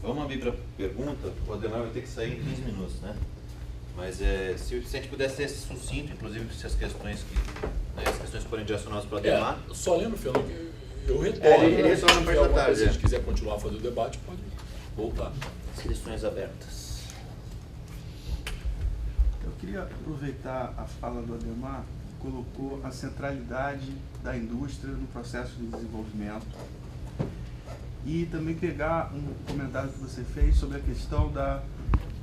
Vamos abrir para pergunta. O Ademar vai ter que sair em 15 minutos, né? Mas se a gente pudesse ser sucinto, inclusive se as questões as questões forem direcionadas para o Ademar. Só lembro, Fernando, que eu retorno. Ele retorna na parte da tarde. Se a gente quiser continuar a fazer o debate, pode voltar. Inscrições abertas. Eu queria aproveitar a fala do Ademar, que colocou a centralidade da indústria no processo de desenvolvimento. E também pegar um comentário que você fez sobre a questão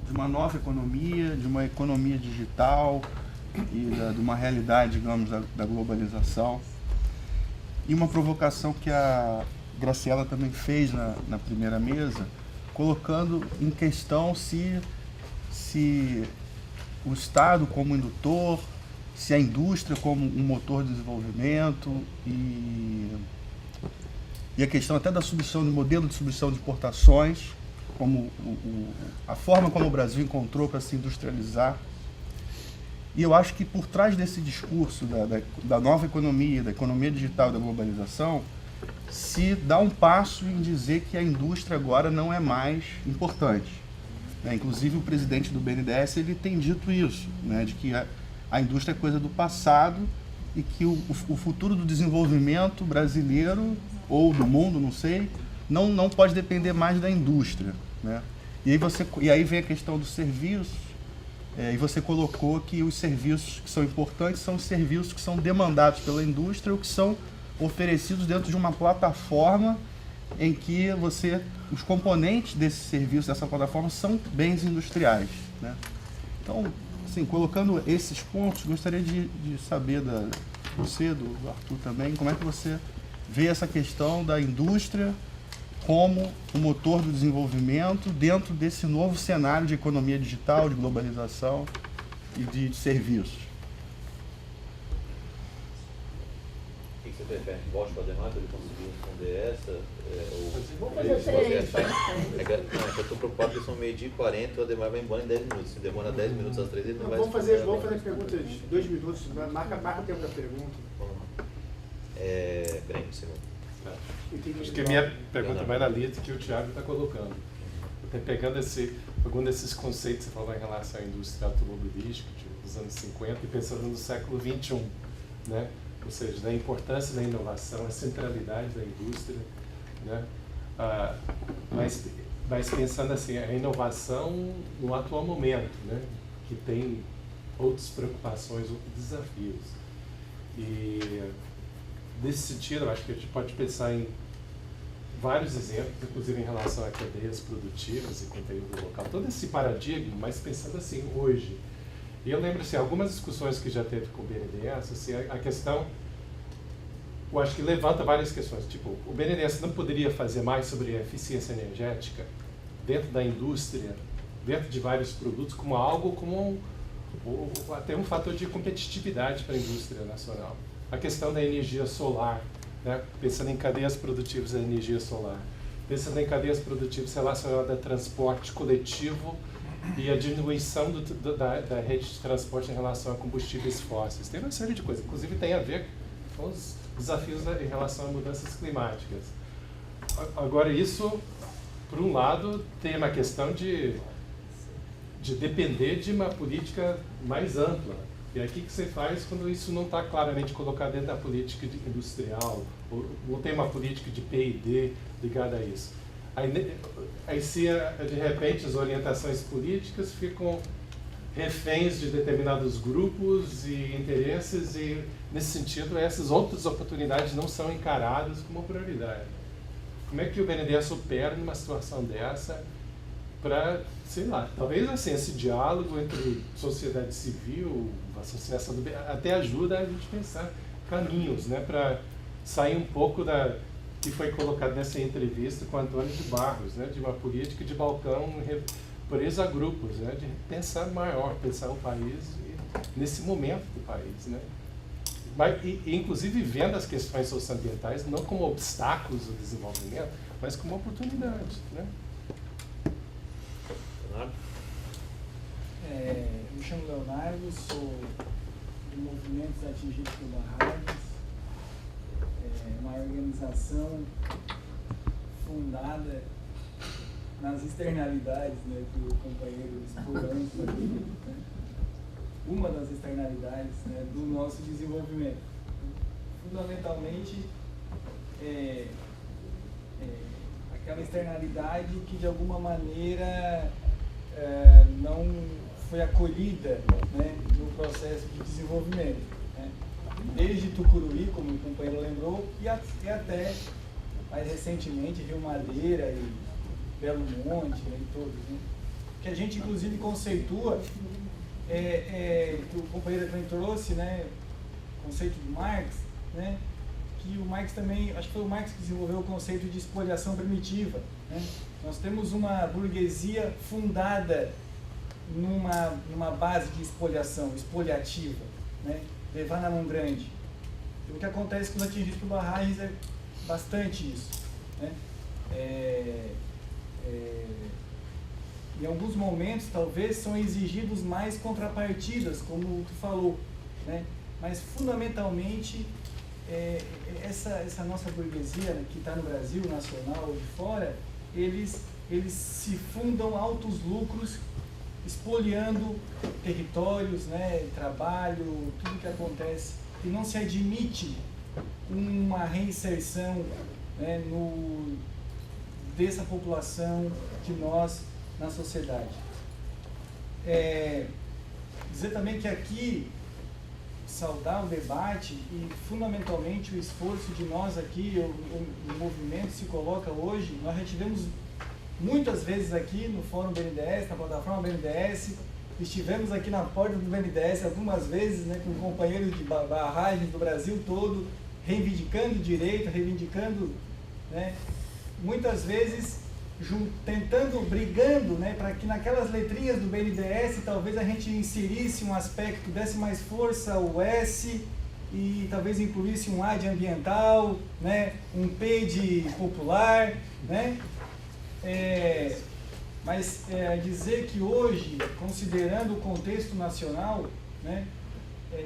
de uma nova economia, de uma economia digital e de uma realidade, digamos, da globalização. E uma provocação que a Graciela também fez na primeira mesa, colocando em questão se o Estado como indutor, se a indústria como um motor de desenvolvimento e a questão até da substituição do modelo de substituição de exportações, como a forma como o Brasil encontrou para se industrializar. E eu acho que por trás desse discurso da nova economia, da economia digital, da globalização, se dá um passo em dizer que a indústria agora não é mais importante. Inclusive o presidente do BNDES ele tem dito isso, de que a indústria é coisa do passado e que o futuro do desenvolvimento brasileiro ou do mundo, não sei, não pode depender mais da indústria. E aí vem a questão dos serviços, e você colocou que os serviços que são importantes são os serviços que são demandados pela indústria ou que são oferecidos dentro de uma plataforma em que os componentes desse serviço, dessa plataforma, são bens industriais. Então, assim, colocando esses pontos, gostaria de saber você, do Arthur também, como é que você vê essa questão da indústria como o motor do desenvolvimento dentro desse novo cenário de economia digital, de globalização e de serviços. O que você prefere? Volte para o Ademar para ele conseguir responder essa? Vamos fazer 3. É que eu estou preocupado porque são 12h40 e o Ademar vai embora em 10 minutos. Se demora 10 minutos às 3, ele não vai vamos fazer perguntas de 2 minutos, marca o tempo da pergunta. Vamos lá. Breno, segundo. Acho que a minha pergunta vai na linha que o Thiago está colocando. Até pegando alguns desses conceitos que você falou em relação à indústria automobilística dos anos 50 e pensando no século XXI, ou seja, da importância da inovação, a centralidade da indústria, mas pensando assim, a inovação no atual momento, que tem outras preocupações, outros desafios. E nesse sentido, eu acho que a gente pode pensar em vários exemplos, inclusive em relação a cadeias produtivas e conteúdo local, todo esse paradigma, mas pensando assim, hoje. E eu lembro, assim, algumas discussões que já teve com o BNDES, assim, a questão, eu acho que levanta várias questões, tipo, o BNDES não poderia fazer mais sobre a eficiência energética dentro da indústria, dentro de vários produtos, como algo, até um fator de competitividade para a indústria nacional. A questão da energia solar, pensando em cadeias produtivas da energia solar, pensando em cadeias produtivas relacionadas a transporte coletivo e a diminuição da rede de transporte em relação a combustíveis fósseis. Tem uma série de coisas, inclusive tem a ver com os desafios em relação a mudanças climáticas. Agora, isso, por um lado, tem uma questão de depender de uma política mais ampla. E aí, o que você faz quando isso não está claramente colocado dentro da política industrial, ou não tem uma política de P&D ligada a isso? Aí se, de repente, as orientações políticas ficam reféns de determinados grupos e interesses, e, nesse sentido, essas outras oportunidades não são encaradas como prioridade. Como é que o BNDES opera numa situação dessa para, sei lá, talvez assim, esse diálogo entre sociedade civil, associação do até ajuda a gente pensar caminhos, para sair um pouco que foi colocado nessa entrevista com Antônio de Barros, de uma política de balcão presa a grupos, de pensar maior, pensar o país nesse momento do país, Mas, inclusive vendo as questões socioambientais não como obstáculos ao desenvolvimento, mas como oportunidades, Eu me chamo Leonardo, sou do Movimentos Atingidos pela Raios, uma organização fundada nas externalidades, né, que o companheiro explorou aqui, né, uma das externalidades, né, do nosso desenvolvimento. Fundamentalmente, aquela externalidade que de alguma maneira não foi acolhida, né, no processo de desenvolvimento, né, desde Tucuruí, como o companheiro lembrou, e até mais recentemente Rio Madeira e Belo Monte, né, e todos, né, que a gente inclusive conceitua, que o companheiro também trouxe, né, o conceito de Marx, né, que o Marx também, acho que foi o Marx que desenvolveu o conceito de expoliação primitiva, né. Nós temos uma burguesia fundada numa base de expoliação, expoliativa, né, levar na mão grande. E o que acontece com os atingidos por barragens é bastante isso, né. Em alguns momentos, talvez, são exigidos mais contrapartidas, como tu falou, né? Mas, fundamentalmente, essa nossa burguesia, né, que está no Brasil, nacional ou de fora, eles se fundam altos lucros, expoliando territórios, né, trabalho, tudo que acontece, e não se admite uma reinserção, né, dessa população de nós na sociedade. Dizer também que aqui, saudar o debate e fundamentalmente o esforço de nós aqui, o movimento se coloca hoje, nós já tivemos muitas vezes aqui no Fórum BNDES, na plataforma BNDES, estivemos aqui na porta do BNDES algumas vezes, né, com companheiros de barragens do Brasil todo, reivindicando direito, reivindicando, né, muitas vezes brigando, né, para que naquelas letrinhas do BNDES talvez a gente inserisse um aspecto, desse mais força ao S e talvez incluísse um A de ambiental, né, um P de popular, né, mas dizer que hoje, considerando o contexto nacional, né,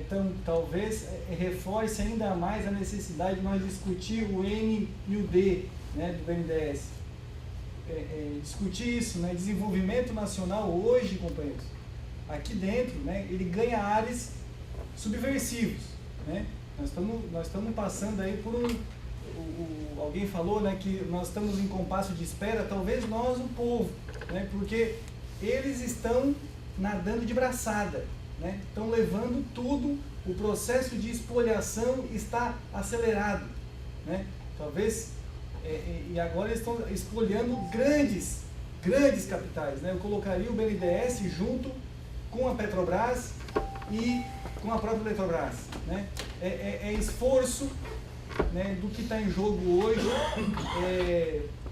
então talvez reforce ainda mais a necessidade de nós discutir o N e o D, né, do BNDES. Discutir isso, né, desenvolvimento nacional hoje, companheiros, aqui dentro, né, ele ganha ares subversivos, né? Nós estamos passando aí por alguém falou, né, que nós estamos em compasso de espera, talvez nós, o povo, né, porque eles estão nadando de braçada, né, estão levando tudo, o processo de expoliação está acelerado, né, talvez, e agora eles estão expoliando grandes capitais, né, eu colocaria o BNDES junto com a Petrobras e com a própria Eletrobras, né, esforço, né, do que está em jogo hoje,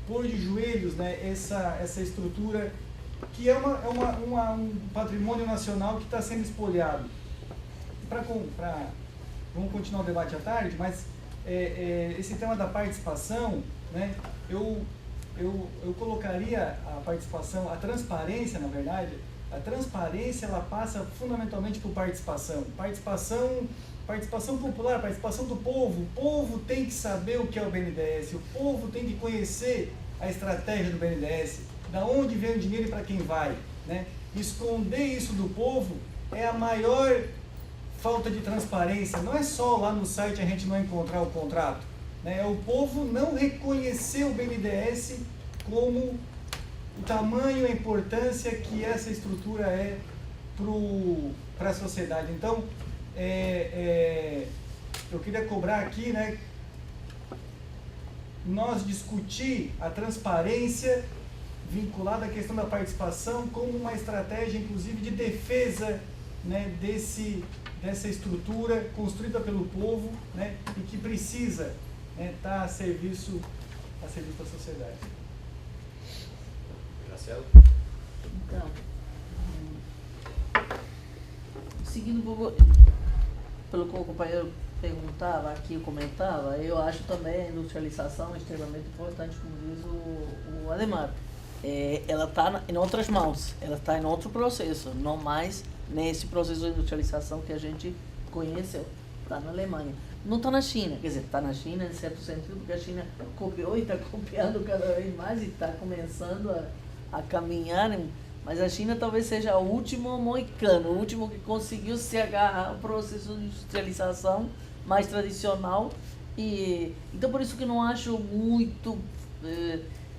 pôr de joelhos, né, essa estrutura que é um patrimônio nacional que está sendo espoliado. Vamos continuar o debate à tarde, mas esse tema da participação, né, eu colocaria a participação, a transparência, na verdade, a transparência ela passa fundamentalmente por participação popular, participação do povo. O povo tem que saber o que é o BNDES, o povo tem que conhecer a estratégia do BNDES, da onde vem o dinheiro e para quem vai, né? Esconder isso do povo é a maior falta de transparência. Não é só lá no site a gente não encontrar o contrato, né? É o povo não reconhecer o BNDES como o tamanho e a importância que essa estrutura é para a sociedade. Então, eu queria cobrar aqui, né, nós discutir a transparência vinculada à questão da participação como uma estratégia, inclusive, de defesa, né, dessa estrutura construída pelo povo, né, e que precisa estar a serviço da sociedade. Marcelo? Então, seguindo um pouco pelo que o companheiro perguntava aqui, comentava, eu acho também a industrialização extremamente importante, como diz o Ademar. Ela está em outras mãos, ela está em outro processo, não mais nesse processo de industrialização que a gente conheceu. Está na Alemanha. Não está na China, quer dizer, está na China em certo sentido, porque a China copiou e está copiando cada vez mais e está começando a caminhar, mas a China talvez seja o último moicano, o último que conseguiu se agarrar ao processo de industrialização mais tradicional. E então por isso que não acho muito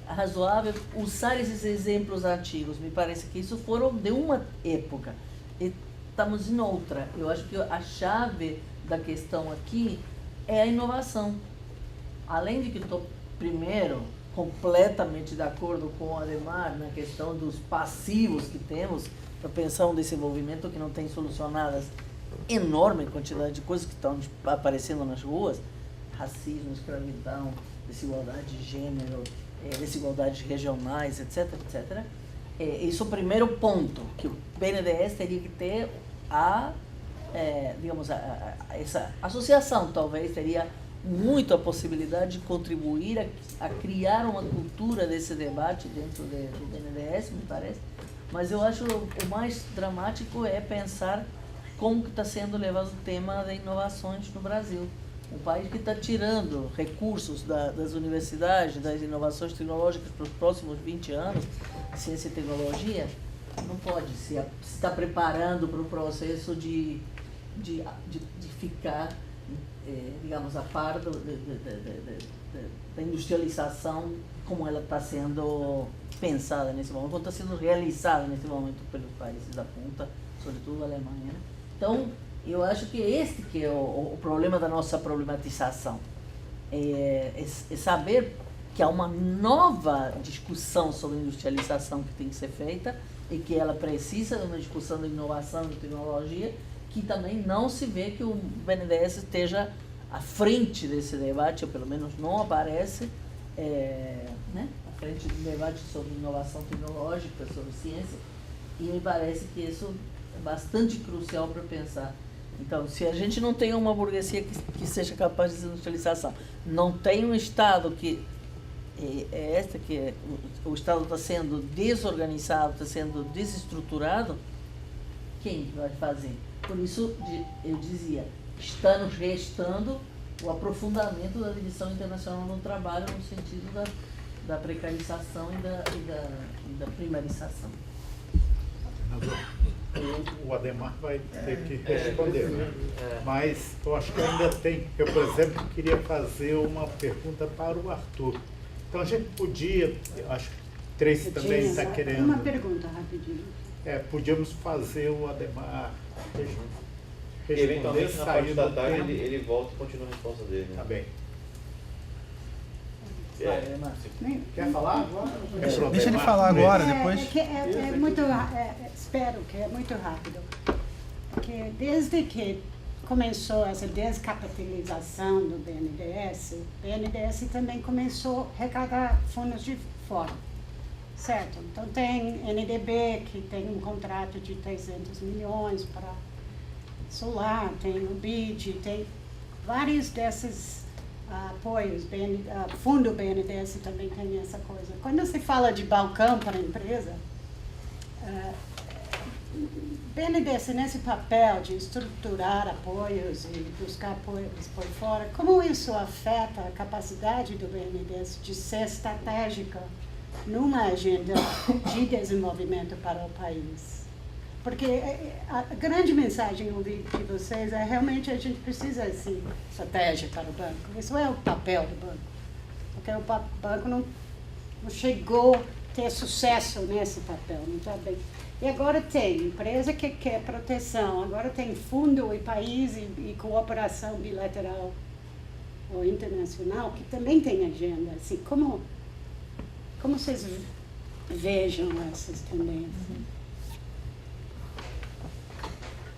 razoável usar esses exemplos antigos. Me parece que isso foram de uma época e estamos em outra. Eu acho que a chave da questão aqui é a inovação. Além de que estou, primeiro, completamente de acordo com o Adhemar na questão dos passivos que temos para pensar um desenvolvimento que não tem solucionadas enorme quantidade de coisas que estão aparecendo nas ruas, racismo, escravidão, desigualdade de gênero, desigualdades regionais, etc, etc. Isso é o primeiro ponto, que o BNDES teria que ter essa associação, talvez, teria muito a possibilidade de contribuir a criar uma cultura desse debate dentro do BNDES, me parece. Mas eu acho o mais dramático é pensar como que está sendo levado o tema de inovações no Brasil. Um país que está tirando recursos das universidades, das inovações tecnológicas para os próximos 20 anos, ciência e tecnologia, não pode se estar preparando para o processo de ficar, digamos, a par da industrialização como ela está sendo pensada nesse momento, como está sendo realizada nesse momento pelos países da ponta, sobretudo a Alemanha, né? Então, eu acho que este que é o problema da nossa problematização. É saber que há uma nova discussão sobre industrialização que tem que ser feita e que ela precisa de uma discussão de inovação e tecnologia, que também não se vê que o BNDES esteja à frente desse debate, ou pelo menos não aparece à frente do debate sobre inovação tecnológica, sobre ciência, e me parece que isso é bastante crucial para pensar. Então, se a gente não tem uma burguesia que seja capaz de desindustrialização, não tem um Estado que o Estado está sendo desorganizado, está sendo desestruturado, quem vai fazer? Por isso, eu dizia, está nos restando o aprofundamento da divisão internacional do trabalho no sentido da precarização e da primarização. O Adhemar vai ter que responder, né? Mas eu acho que ainda tem. Eu, por exemplo, queria fazer uma pergunta para o Arthur. Então a gente podia, acho que o Tracy também está querendo. Uma pergunta rapidinho. Podíamos fazer o Adhemar Eventualmente, na parte da tarde, tempo. ele volta e continua a resposta dele. Né? Tá bem. Quer falar agora? Deixa ele falar agora, depois. Espero que é muito rápido. Porque desde que começou essa descapitalização do BNDES, o BNDES também começou a arrecadar fundos de fora, certo? Então tem NDB, que tem um contrato de 300 milhões para solar, tem o BID, tem vários desses apoios, fundo BNDES também tem essa coisa. Quando se fala de balcão para a empresa, BNDES nesse papel de estruturar apoios e buscar apoios por fora, como isso afeta a capacidade do BNDES de ser estratégica numa agenda de desenvolvimento para o país? Porque a grande mensagem eu ouvi de vocês é realmente a gente precisa de estratégia para o banco. Isso é o papel do banco. Porque o banco não chegou a ter sucesso nesse papel, não está bem. E agora tem empresa que quer proteção, agora tem fundo e país e cooperação bilateral ou internacional que também tem agenda. Assim, como vocês vejam essas tendências?